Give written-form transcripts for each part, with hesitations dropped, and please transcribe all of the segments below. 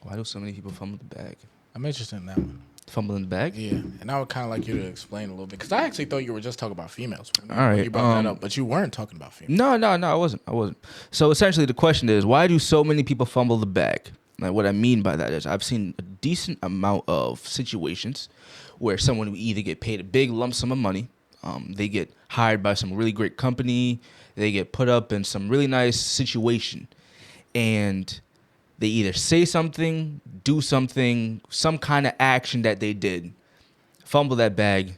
Why do so many people fumble the bag? I'm interested in that one. Fumble in the bag? Yeah, and I would kind of like you to explain a little bit because I actually thought you were just talking about females All when right. you brought that up, but you weren't talking about females. No, I wasn't. So essentially, the question is, why do so many people fumble the bag? Like, what I mean by that is, I've seen a decent amount of situations where someone will either get paid a big lump sum of money, they get hired by some really great company, they get put up in some really nice situation, and they either say something, do something, some kind of action that they did, fumble that bag,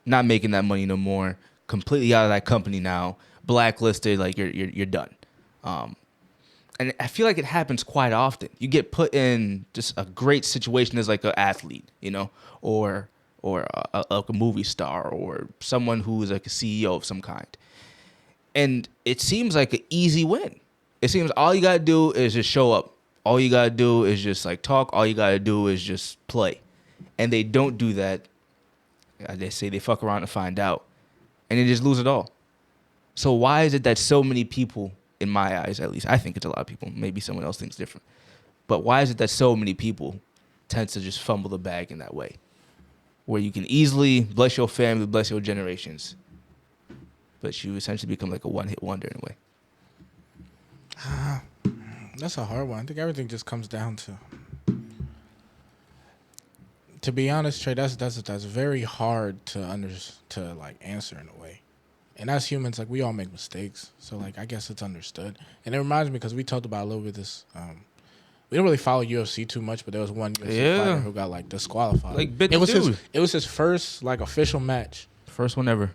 not making that money no more, completely out of that company now, blacklisted, like you're done. And I feel like it happens quite often. You get put in just a great situation as like an athlete, or like a movie star or someone who is like a CEO of some kind, and it seems like an easy win. It seems all you gotta do is just show up. All you gotta do is just like talk. All you gotta do is just play, and they don't do that. They say they fuck around and find out, and they just lose it all. So why is it that so many people, in my eyes at least, I think it's a lot of people, maybe someone else thinks different, but why is it that so many people tend to just fumble the bag in that way? Where you can easily bless your family, bless your generations, but you essentially become like a one-hit wonder in a way. That's a hard one. I think everything just comes down to be honest, Trey. That's very hard to like answer in a way. And as humans, like we all make mistakes, so like I guess it's understood. And it reminds me because we talked about a little bit this. We don't really follow UFC too much, but there was one UFC fighter who got like disqualified. Like bit it was dude. it was his first like official match. First one ever.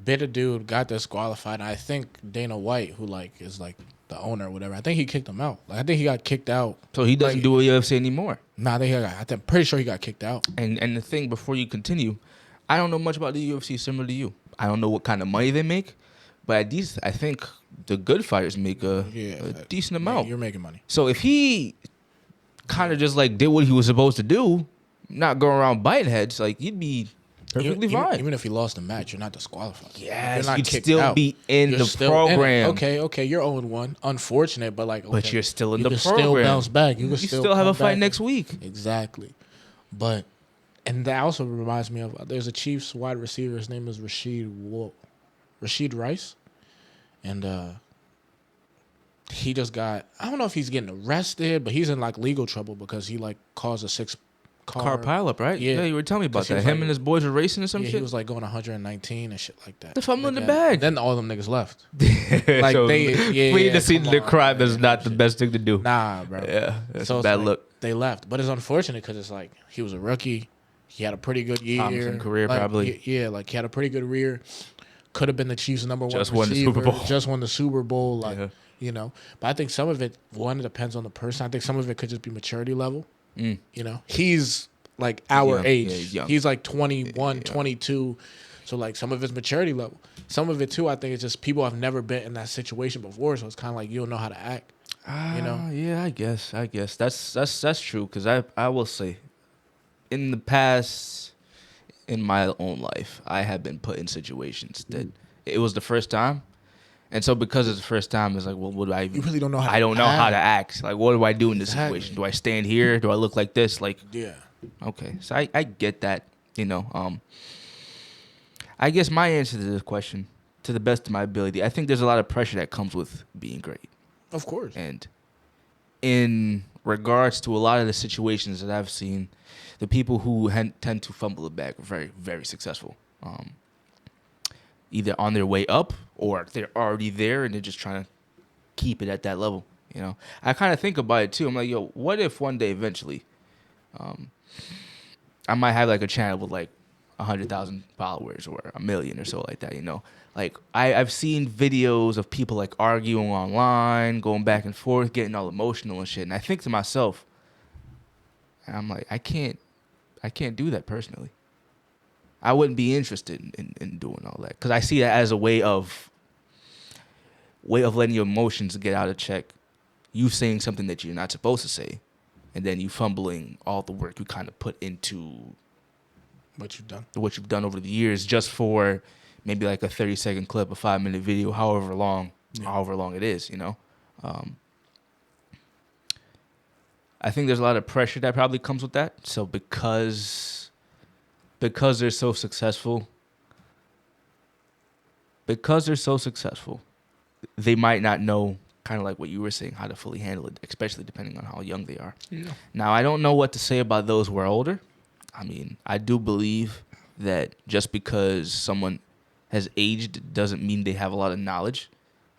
Bit a dude, got disqualified. And I think Dana White, who like is like the owner or whatever, I think he kicked him out. Like I think he got kicked out. So he doesn't do UFC anymore. Nah, I'm pretty sure he got kicked out. And the thing, before you continue, I don't know much about the UFC similar to you. I don't know what kind of money they make, but at least I think the good fighters make a decent amount. You're making money. So if he kind of just like did what he was supposed to do, not go around biting heads, like you'd be perfectly fine. Even if he lost the match, you're not disqualified. Yes, you're not you'd kicked still out. be in You're the still program. in it. Okay, you're 0-1. Unfortunate, but like, okay, but you're still in the program. You can still bounce back. You can still have a fight next week. Exactly. But, and that also reminds me of, there's a Chiefs wide receiver. His name is Rashid Rice. And he just got, I don't know if he's getting arrested, but he's in like legal trouble because he like caused a 6-car pileup, right? Yeah, you were telling me about that. Him and his boys were racing or some shit? He was like going 119 and shit like that. The fumbling in the bag. Then all them niggas left. Like so fleeing the scene of the crime is not the best thing to do. Nah, bro. Yeah, that's a bad look. They left, but it's unfortunate because it's like he was a rookie. He had a pretty good year. Promising career, like, probably. Like he had a pretty good career. Could have been the Chiefs' number one Just receiver. won the Super Bowl. Just won the Super Bowl. Like, you know. But I think some of it, one, depends on the person. I think some of it could just be maturity level. You know, he's like our age. Yeah, he's like 21, 22. So like some of it's maturity level. Some of it too, I think it's just people have never been in that situation before. So it's kind of like you don't know how to act. You know? Yeah, I guess that's true. Because I will say, in the past, in my own life, I have been put in situations that it was the first time, and so because it's the first time, it's like, well, what do I? You really don't know how. I don't know how to act. Like, what do I do in this situation? Do I stand here? Do I look like this? Like, yeah. Okay, so I get that. You know, I guess my answer to this question, to the best of my ability, I think there's a lot of pressure that comes with being great. Of course. And in regards to a lot of the situations that I've seen, the people who tend to fumble the bag are very, very successful. Either on their way up or they're already there and they're just trying to keep it at that level. You know, I kind of think about it too. I'm like, yo, what if one day eventually, I might have like a channel with like 100,000 followers or 1 million or so like that, you know? Like I've seen videos of people like arguing online, going back and forth, getting all emotional and shit. And I think to myself, and I'm like, I can't do that personally. I wouldn't be interested in doing all that because I see that as a way of letting your emotions get out of check. You saying something that you're not supposed to say, and then you fumbling all the work you kind of put into what you've done over the years just for maybe like a 30-second clip, a 5-minute video, however long it is, you know. I think there's a lot of pressure that probably comes with that. So because they're so successful, they might not know, kind of like what you were saying, how to fully handle it, especially depending on how young they are. Yeah. Now, I don't know what to say about those who are older. I mean, I do believe that just because someone has aged doesn't mean they have a lot of knowledge.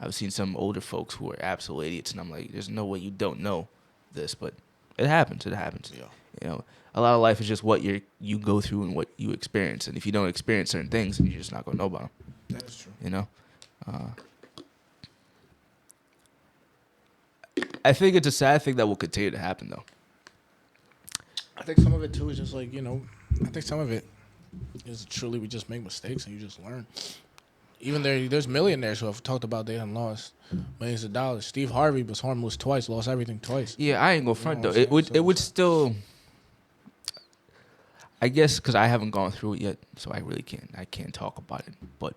I've seen some older folks who are absolute idiots, and I'm like, there's no way you don't know this, but it happens. It happens. Yeah. You know, a lot of life is just what you go through and what you experience, and if you don't experience certain things, then you're just not gonna know about them. That is true. You know, I think it's a sad thing that will continue to happen, though. I think some of it too is just like, I think some of it is truly we just make mistakes and you just learn. Even there's millionaires who have talked about they done lost millions of dollars. Steve Harvey was harmless twice, lost everything twice. Yeah, I ain't gonna front though. You know what I'm It would still, I guess, because I haven't gone through it yet, so I really can't talk about it. But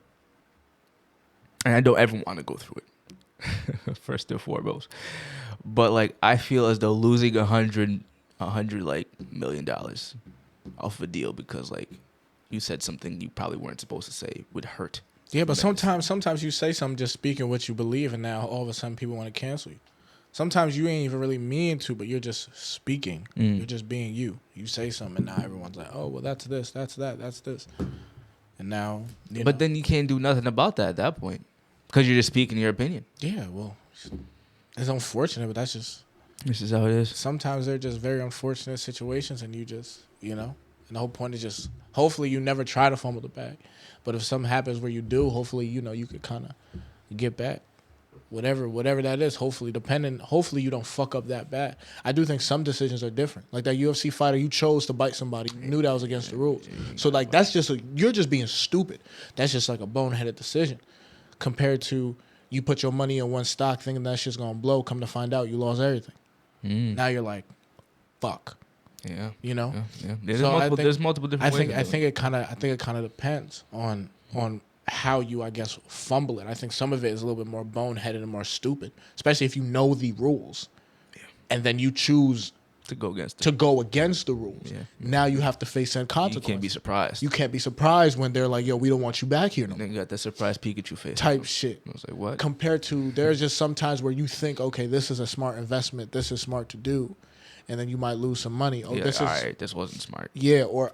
and I don't ever want to go through it. First and foremost, but like I feel as though losing $100 like $1 million off a deal because like you said something you probably weren't supposed to say would hurt. Yeah, but sometimes you say something just speaking what you believe, and now all of a sudden people want to cancel you. Sometimes you ain't even really mean to, but you're just speaking. You're just being you. You say something, and now everyone's like, oh, well, that's this, that's that, that's this. And now, But then you can't do nothing about that at that point because you're just speaking your opinion. Yeah, well, it's unfortunate, but that's just... This is how it is. Sometimes they're just very unfortunate situations, and you just, and the whole point is just, hopefully you never try to fumble the bag. But if something happens where you do, hopefully, you could kind of get back. Whatever that is, hopefully you don't fuck up that bad. I do think some decisions are different. Like that UFC fighter, you chose to bite somebody, you knew that was against the rules. So like that's just, you're just being stupid. That's just like a boneheaded decision. Compared to you put your money in one stock thinking that shit's gonna blow, come to find out you lost everything. Now you're like, fuck. Yeah. Yeah. There's multiple different ways. I think it kind of depends on how you, I guess, fumble it. I think some of it is a little bit more boneheaded and more stupid, especially if you know the rules, and then you choose to go against the rules. Yeah. Now you have to face some consequences. You can't be surprised. You can't be surprised when they're like, "Yo, we don't want you back here no more." Then you got that surprise Pikachu face type shit. I was like, what? Compared to there's just some times where you think, okay, this is a smart investment. This is smart to do. And then you might lose some money. Oh, this wasn't smart. Yeah, or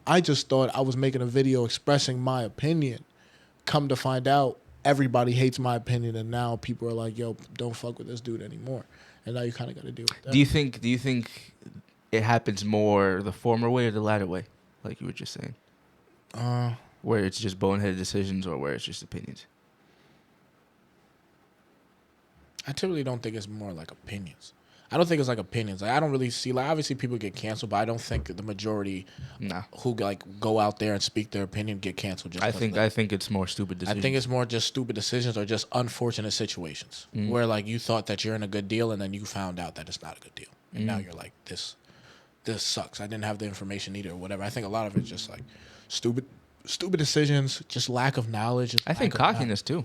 I just thought I was making a video expressing my opinion. Come to find out, everybody hates my opinion, and now people are like, "Yo, don't fuck with this dude anymore." And now you kind of got to deal with that. Do you think it happens more the former way or the latter way, like you were just saying? Where it's just boneheaded decisions, or where it's just opinions? I typically don't think it's more like opinions. I don't think it's like opinions. Like I don't really see, like obviously people get canceled, but I don't think the majority who like go out there and speak their opinion get canceled. I think it's more stupid decisions. I think it's more just stupid decisions or just unfortunate situations where like you thought that you're in a good deal and then you found out that it's not a good deal, and now you're like, this sucks. I didn't have the information needed or whatever. I think a lot of it's just like stupid decisions, just lack of knowledge. I think cockiness too.